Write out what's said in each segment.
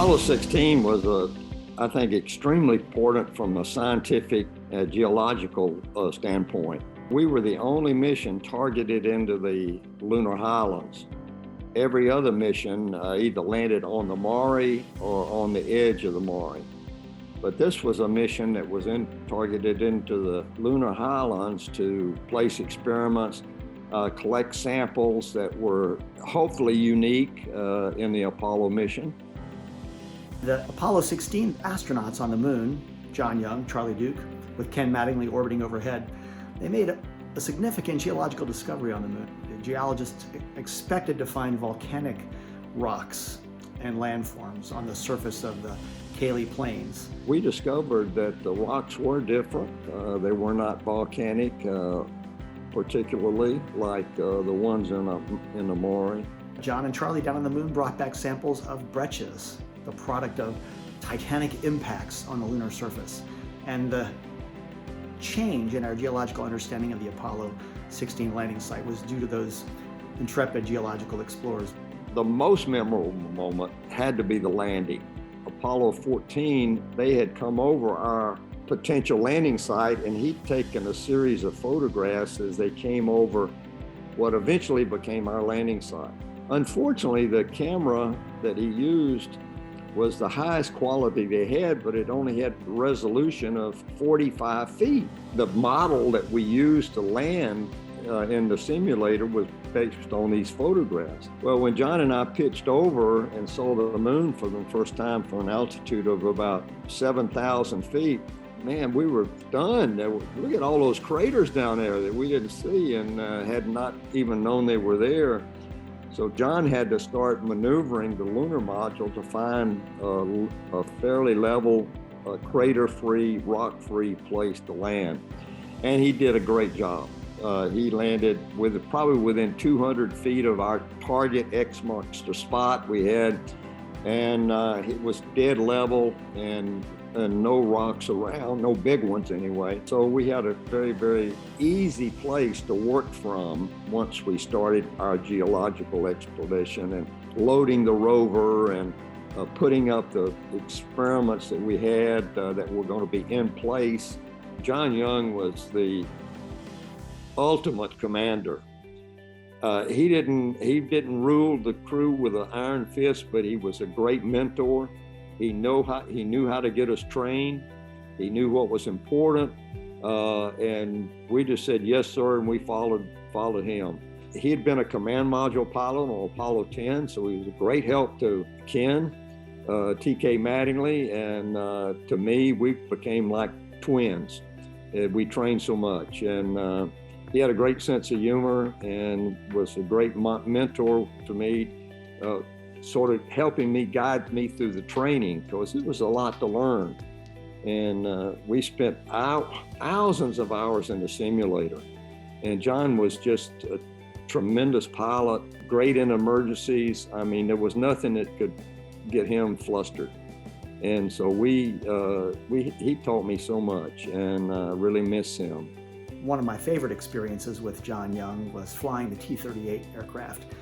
Apollo 16 was, I think, extremely important from a scientific, geological standpoint. We were the only mission targeted into the lunar highlands. Every other mission either landed on the Mare or on the edge of the Mare. But this was a mission that was targeted into the lunar highlands to place experiments, collect samples that were hopefully unique in the Apollo mission. The Apollo 16 astronauts on the moon, John Young, Charlie Duke, with Ken Mattingly orbiting overhead, they made a significant geological discovery on the moon. The geologists expected to find volcanic rocks and landforms on the surface of the Cayley Plains. We discovered that the rocks were different. They were not volcanic, particularly like the ones in the Mare. John and Charlie down on the moon brought back samples of breccias, the product of titanic impacts on the lunar surface. And the change in our geological understanding of the Apollo 16 landing site was due to those intrepid geological explorers. The most memorable moment had to be the landing. Apollo 14, they had come over our potential landing site, and he'd taken a series of photographs as they came over what eventually became our landing site. Unfortunately, the camera that he used was the highest quality they had, but it only had resolution of 45 feet. The model that we used to land in the simulator was based on these photographs. Well, when John and I pitched over and saw the moon for the first time from an altitude of about 7,000 feet, man, we were stunned. Look at all those craters down there that we didn't see and had not even known they were there. So John had to start maneuvering the lunar module to find a fairly level, crater-free, rock-free place to land. And he did a great job. He landed probably within 200 feet of our target X marks the spot we had, and it was dead level and no rocks around, no big ones anyway. So we had a very, very easy place to work from once we started our geological expedition and loading the rover and putting up the experiments that we had that were going to be in place. John Young was the ultimate commander. He didn't rule the crew with an iron fist, but he was a great mentor. He knew how to get us trained. He knew what was important, and we just said yes, sir, and we followed him. He had been a command module pilot on Apollo 10, so he was a great help to Ken, TK Mattingly, and to me, we became like twins. We trained so much, and he had a great sense of humor and was a great mentor to me, sort of helping me, guide me through the training, because it was a lot to learn. And we spent thousands of hours in the simulator. And John was just a tremendous pilot, great in emergencies. I mean, there was nothing that could get him flustered. And so he taught me so much, and really miss him. One of my favorite experiences with John Young was flying the T-38 aircraft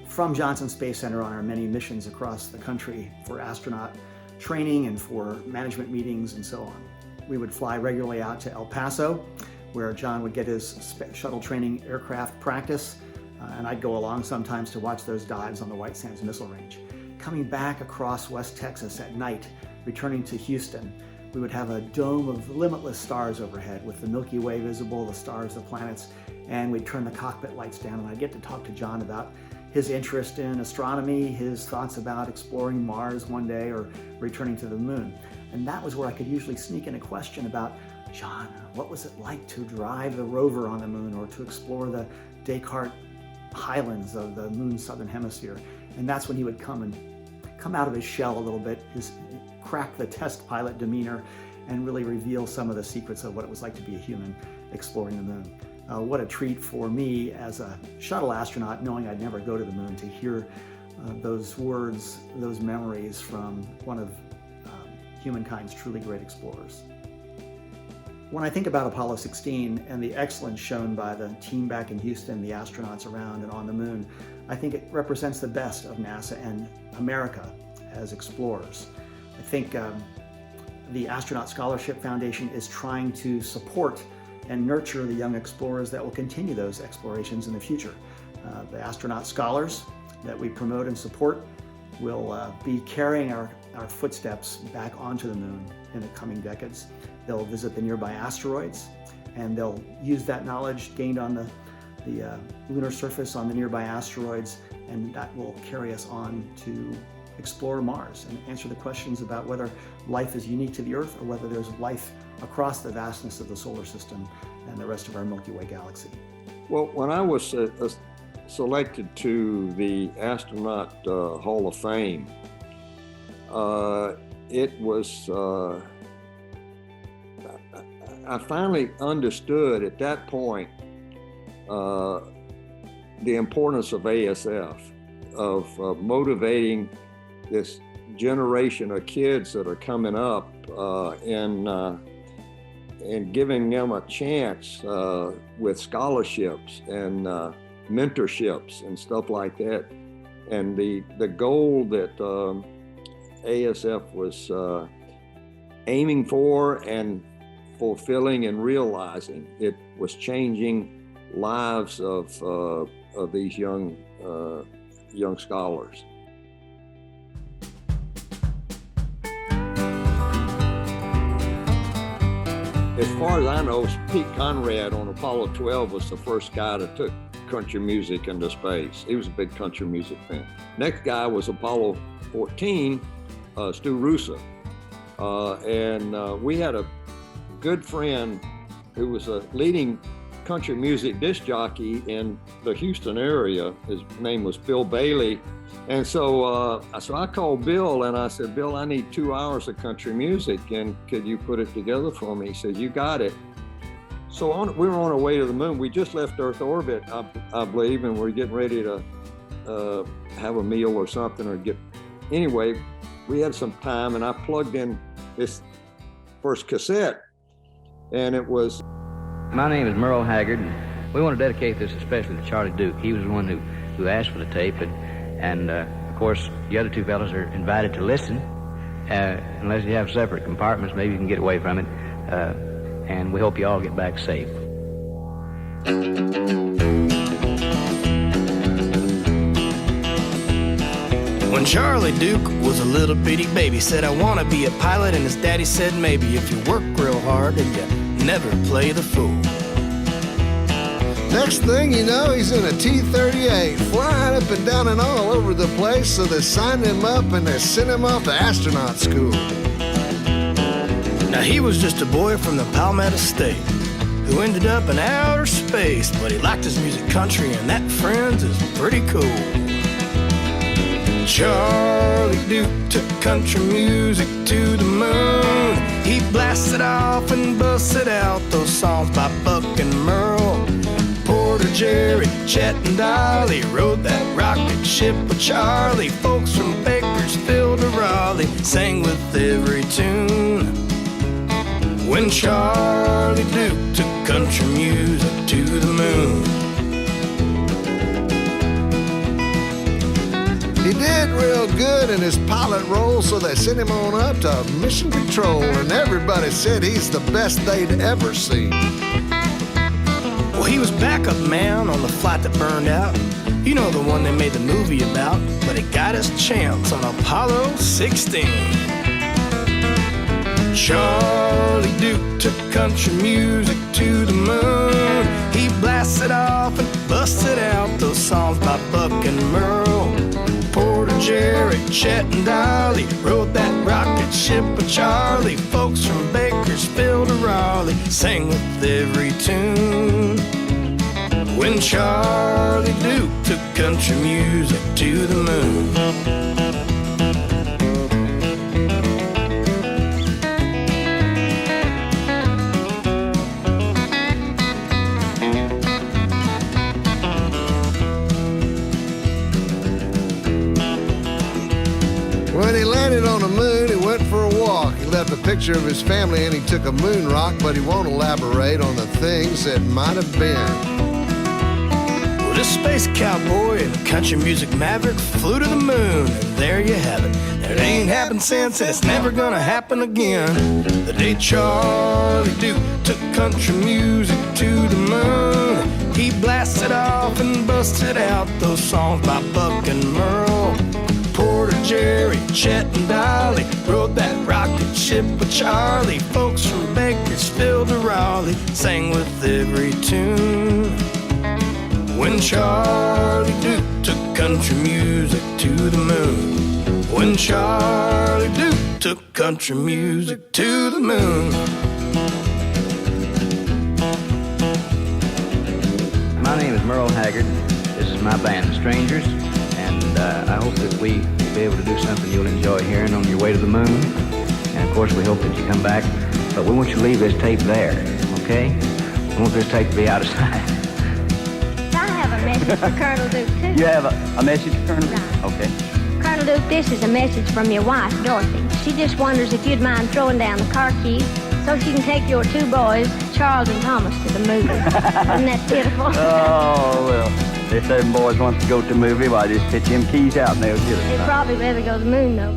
from Johnson Space Center on our many missions across the country for astronaut training and for management meetings and so on. We would fly regularly out to El Paso, where John would get his shuttle training aircraft practice, and I'd go along sometimes to watch those dives on the White Sands Missile Range. Coming back across West Texas at night, returning to Houston, we would have a dome of limitless stars overhead with the Milky Way visible, the stars, the planets, and we'd turn the cockpit lights down, and I'd get to talk to John about his interest in astronomy, his thoughts about exploring Mars one day or returning to the moon. And that was where I could usually sneak in a question about, John, what was it like to drive the rover on the moon or to explore the Descartes highlands of the moon's southern hemisphere? And that's when he would come out of his shell a little bit, crack the test pilot demeanor, and really reveal some of the secrets of what it was like to be a human exploring the moon. What a treat for me as a shuttle astronaut, knowing I'd never go to the moon, to hear those words, those memories from one of humankind's truly great explorers. When I think about Apollo 16 and the excellence shown by the team back in Houston, the astronauts around and on the moon, I think it represents the best of NASA and America as explorers. I think the Astronaut Scholarship Foundation is trying to support and nurture the young explorers that will continue those explorations in the future. The astronaut scholars that we promote and support will be carrying our footsteps back onto the moon in the coming decades. They'll visit the nearby asteroids, and they'll use that knowledge gained on the lunar surface on the nearby asteroids, and that will carry us on to explore Mars and answer the questions about whether life is unique to the Earth or whether there's life across the vastness of the solar system and the rest of our Milky Way galaxy. Well, when I was selected to the Astronaut Hall of Fame, it was, I finally understood at that point the importance of ASF, of motivating this generation of kids that are coming up and giving them a chance with scholarships and mentorships and stuff like that. And the goal that ASF was aiming for and fulfilling and realizing, it was changing lives of these young scholars. As far as I know, Pete Conrad on Apollo 12 was the first guy that took country music into space. He was a big country music fan. Next guy was Apollo 14, Stu Rusa. And we had a good friend who was a leading country music disc jockey in the Houston area. His name was Bill Bailey. And so I called Bill and I said, Bill, I need 2 hours of country music, and could you put it together for me? He said, you got it. So we were on our way to the moon. We just left Earth orbit, I believe, and we're getting ready to have a meal or something anyway, we had some time, and I plugged in this first cassette, and it was... My name is Merle Haggard, and we want to dedicate this especially to Charlie Duke. He was the one who asked for the tape, and of course, the other two fellows are invited to listen. Unless you have separate compartments, maybe you can get away from it. And we hope you all get back safe. When Charlie Duke was a little bitty baby, said, I want to be a pilot, and his daddy said, maybe if you work real hard and you never play the fool. Next thing you know, he's in a T-38, flying up and down and all over the place, so they signed him up and they sent him off to astronaut school. Now he was just a boy from the Palmetto State who ended up in outer space, but he liked his music country, and that, friends, is pretty cool. Charlie Duke took country music to the moon. He blasted off and busted out those songs by Buck and Merle, Porter, Jerry, Chet, and Dolly. Rode that rocket ship with Charlie. Folks from Bakersfield to Raleigh sang with every tune. When Charlie Duke took country music to the moon. He did real good in his pilot role, so they sent him on up to Mission Control, and everybody said he's the best they'd ever seen. Well, he was backup man on the flight that burned out. You know, the one they made the movie about, but he got his chance on Apollo 16. Charlie Duke took country music to the moon. He blasted off and busted out those songs by Buck and Merle, Porter, Jerry, Chet, and Dolly. Rode that rocket ship with Charlie. Folks from Bakersfield to Raleigh sang with every tune. When Charlie Duke took country music to the moon. When he landed on the moon, he went for a walk. He left a picture of his family and he took a moon rock, but he won't elaborate on the things that might have been. Well, this space cowboy and country music maverick flew to the moon, and there you have it. It ain't happened since, and it's never gonna happen again. The day Charlie Duke took country music to the moon, he blasted off and busted out those songs by Buck and Merle. Porter, Jerry, Chet, and Dolly rode that rocket ship with Charlie. Folks from Bakersfield to Raleigh sang with every tune. When Charlie Duke took country music to the moon. When Charlie Duke took country music to the moon. My name is Merle Haggard. This is my band, The Strangers, and I hope that we will be able to do something you'll enjoy hearing on your way to the moon. And of course, we hope that you come back, but we want you to leave this tape there, okay? We want this tape to be out of sight. I have a message for Colonel Duke, too. You have a message, Colonel? Right. Okay. Colonel Duke, this is a message from your wife, Dorothy. She just wonders if you'd mind throwing down the car keys so she can take your two boys, Charles and Thomas, to the movie. Isn't that pitiful? Oh, well, if them boys want to go to the movie, well, I just pitch them keys out and they'll get it. They'd probably rather go to the moon, though.